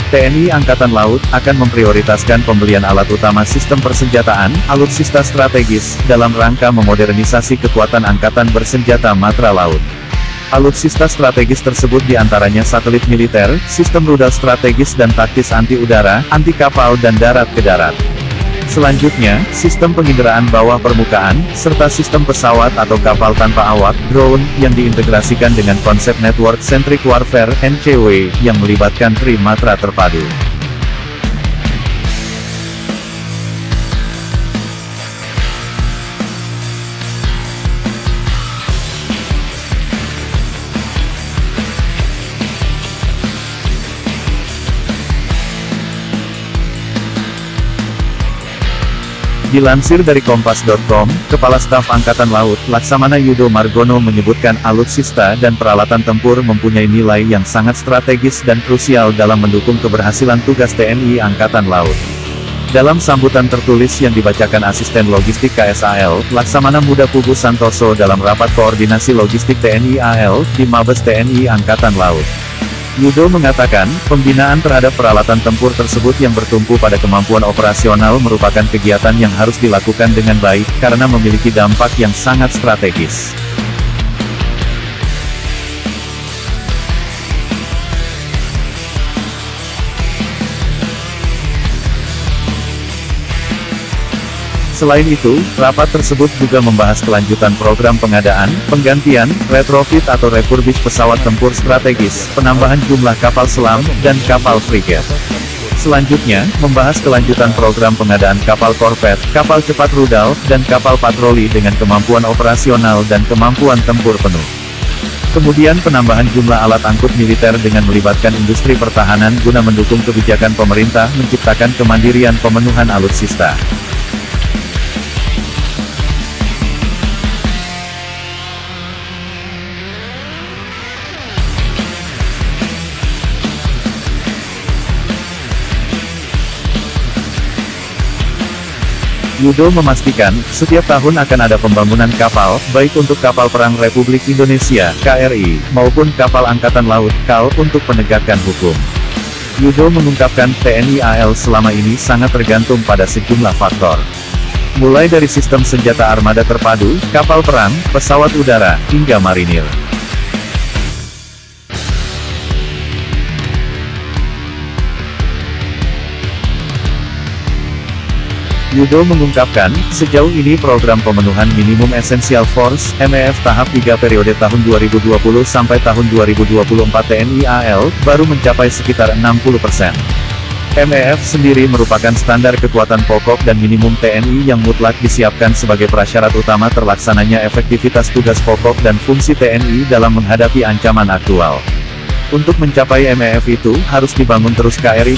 TNI Angkatan Laut akan memprioritaskan pembelian alat utama sistem persenjataan, alutsista strategis, dalam rangka memodernisasi kekuatan Angkatan Bersenjata Matra Laut. Alutsista strategis tersebut diantaranya satelit militer, sistem rudal strategis dan taktis anti-udara, anti-kapal dan darat ke darat. Selanjutnya, sistem penginderaan bawah permukaan, serta sistem pesawat atau kapal tanpa awak, drone, yang diintegrasikan dengan konsep Network Centric Warfare, NCW, yang melibatkan Trimatra terpadu. Dilansir dari Kompas.com, Kepala Staf Angkatan Laut, Laksamana Yudo Margono menyebutkan alutsista dan peralatan tempur mempunyai nilai yang sangat strategis dan krusial dalam mendukung keberhasilan tugas TNI Angkatan Laut. Dalam sambutan tertulis yang dibacakan Asisten Logistik KSAL, Laksamana Muda Pugu Santoso dalam rapat koordinasi logistik TNI AL, di Mabes TNI Angkatan Laut. Yudo mengatakan, pembinaan terhadap peralatan tempur tersebut yang bertumpu pada kemampuan operasional merupakan kegiatan yang harus dilakukan dengan baik, karena memiliki dampak yang sangat strategis. Selain itu, rapat tersebut juga membahas kelanjutan program pengadaan, penggantian, retrofit atau refurbish pesawat tempur strategis, penambahan jumlah kapal selam, dan kapal frigate. Selanjutnya, membahas kelanjutan program pengadaan kapal korvet, kapal cepat rudal, dan kapal patroli dengan kemampuan operasional dan kemampuan tempur penuh. Kemudian penambahan jumlah alat angkut militer dengan melibatkan industri pertahanan guna mendukung kebijakan pemerintah menciptakan kemandirian pemenuhan alutsista. Yudo memastikan, setiap tahun akan ada pembangunan kapal, baik untuk kapal perang Republik Indonesia, KRI, maupun kapal Angkatan Laut, KAL, untuk penegakan hukum. Yudo mengungkapkan, TNI AL selama ini sangat tergantung pada sejumlah faktor. Mulai dari sistem senjata armada terpadu, kapal perang, pesawat udara, hingga marinir. Yudo mengungkapkan, sejauh ini program pemenuhan minimum essential force, MEF tahap 3 periode tahun 2020 sampai tahun 2024 TNI AL, baru mencapai sekitar 60%. MEF sendiri merupakan standar kekuatan pokok dan minimum TNI yang mutlak disiapkan sebagai prasyarat utama terlaksananya efektivitas tugas pokok dan fungsi TNI dalam menghadapi ancaman aktual. Untuk mencapai MEF itu, harus dibangun terus KRI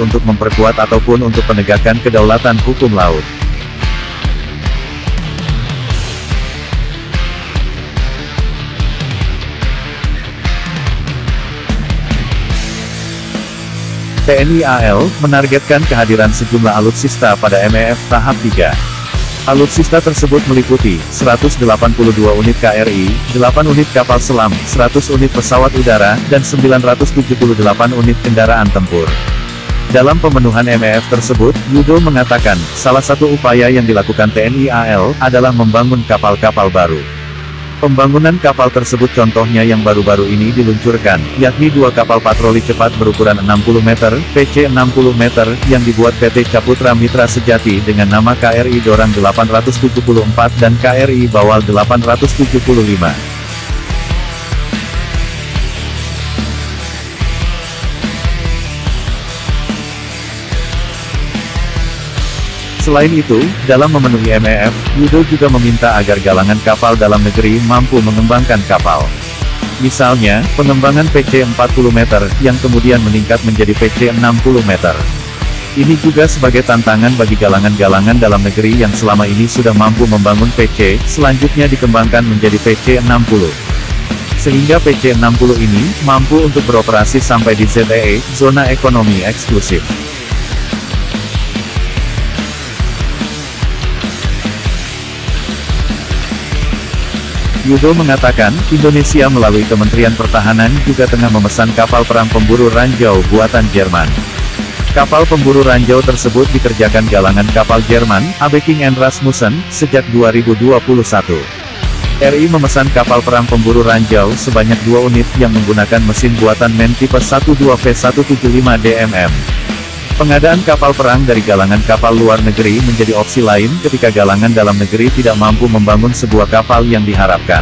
untuk memperkuat ataupun untuk penegakan kedaulatan hukum laut. TNI AL menargetkan kehadiran sejumlah alutsista pada MEF tahap 3. Alutsista tersebut meliputi 182 unit KRI, 8 unit kapal selam, 100 unit pesawat udara, dan 978 unit kendaraan tempur. Dalam pemenuhan MEF tersebut, Yudo mengatakan, salah satu upaya yang dilakukan TNI AL adalah membangun kapal-kapal baru. Pembangunan kapal tersebut contohnya yang baru-baru ini diluncurkan, yakni 2 kapal patroli cepat berukuran 60 meter, PC 60 meter, yang dibuat PT Caputra Mitra Sejati dengan nama KRI Dorang 874 dan KRI Bawal 875. Selain itu, dalam memenuhi MEF, Yudo juga meminta agar galangan kapal dalam negeri mampu mengembangkan kapal. Misalnya, pengembangan PC 40 meter, yang kemudian meningkat menjadi PC 60 meter. Ini juga sebagai tantangan bagi galangan-galangan dalam negeri yang selama ini sudah mampu membangun PC, selanjutnya dikembangkan menjadi PC 60. Sehingga PC 60 ini, mampu untuk beroperasi sampai di ZEE, zona ekonomi eksklusif. Yudo mengatakan, Indonesia melalui Kementerian Pertahanan juga tengah memesan kapal perang pemburu ranjau buatan Jerman. Kapal pemburu ranjau tersebut dikerjakan galangan kapal Jerman, AB King and Rasmussen, sejak 2021. RI memesan kapal perang pemburu ranjau sebanyak 2 unit yang menggunakan mesin buatan MAN tipe 12V175 DMM. Pengadaan kapal perang dari galangan kapal luar negeri menjadi opsi lain ketika galangan dalam negeri tidak mampu membangun sebuah kapal yang diharapkan.